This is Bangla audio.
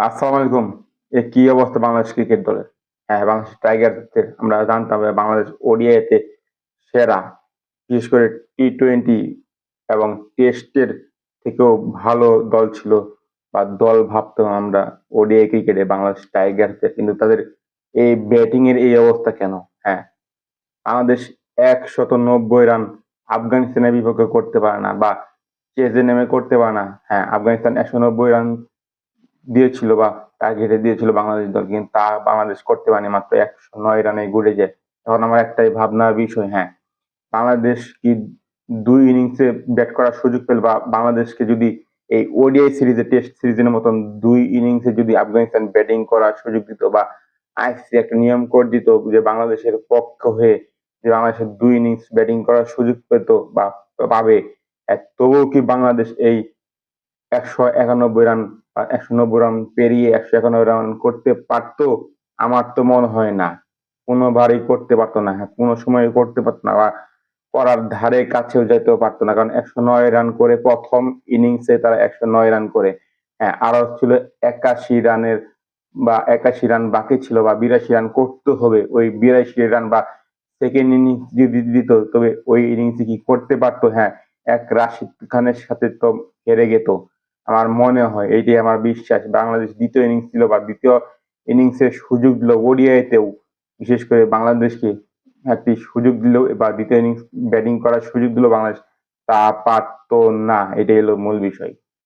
আসসালামু আলাইকুম। কি অবস্থা বাংলাদেশ ক্রিকেট দলের? হ্যাঁ, বাংলাদেশ টাইগারদের আমরা জানতাম যে বাংলাদেশ ওডিআইতে সেরা। বিশেষ করে টি-টোয়েন্টি এবং টেস্টের থেকেও ভালো দল ছিল বা দল ভাবতাম আমরা ওডিআই ক্রিকেটে বাংলাদেশ টাইগারদের। কিন্তু তাদের এই ব্যাটিং এর এই অবস্থা কেন? হ্যাঁ, বাংলাদেশ ১৯০ রান আফগানিস্তানের বিপক্ষে করতে পারে না বা চেজে নেমে করতে পারে না। হ্যাঁ, আফগানিস্তান ১৯০ রান দিয়েছিল বা টার্গেটে দিয়েছিল বাংলাদেশ দল, কিন্তু তা বাংলাদেশ করতে পারেনি, মাত্র ১০৯ রানে ঘুরে যায়। এখন আমার একটাই ভাবনার বিষয়, হ্যাঁ, বাংলাদেশ কি ২ ইনিংসে ব্যাট করার সুযোগ পেল বা বাংলাদেশকে যদি এই ওডিআই সিরিজে টেস্ট সিরিজের মতন ২ ইনিংসে যদি আফগানিস্তান ব্যাটিং করার সুযোগ দিত বা আইসিসি একটা নিয়ম করে দিত যে বাংলাদেশের পক্ষ হয়ে যে বাংলাদেশের ২ ইনিংস ব্যাটিং করার সুযোগ পেত বা পাবে, তবুও কি বাংলাদেশ এই ১৯১ রান বা ১৯০ রান পেরিয়ে ১৯১ রান করতে পারতো? আমার তো মনে হয় না। কোনোবারই করতে পারতো না। হ্যাঁ, কোনো সময় করতে পারতো না বা করার ধারে কাছেও যেতেও পারতো না। কারণ ১০৯ রান করে প্রথম ইনিংসে তারা ১০৯ রান করে। হ্যাঁ, আরো ছিল ৮১ রানের বা ৮১ রান বাকি ছিল বা ৮২ রান করতে হবে। ওই ৮২ রান বা সেকেন্ড ইনিংস যদি দিত তবে ওই ইনিংসে কি করতে পারতো? হ্যাঁ, এক রাশিদ খানের সাথে তো হেরে যেত। আমার মনে হয়, এইটাই আমার বিশ্বাস, বাংলাদেশ দ্বিতীয় ইনিংস ছিল বা দ্বিতীয় ইনিংসের সুযোগ দিল ওডিআইতেও, বিশেষ করে বাংলাদেশকে একটি সুযোগ দিল বা দ্বিতীয় ইনিংস ব্যাটিং করার সুযোগ দিল বাংলাদেশ, তা পারতো না। এটাই হলো মূল বিষয়।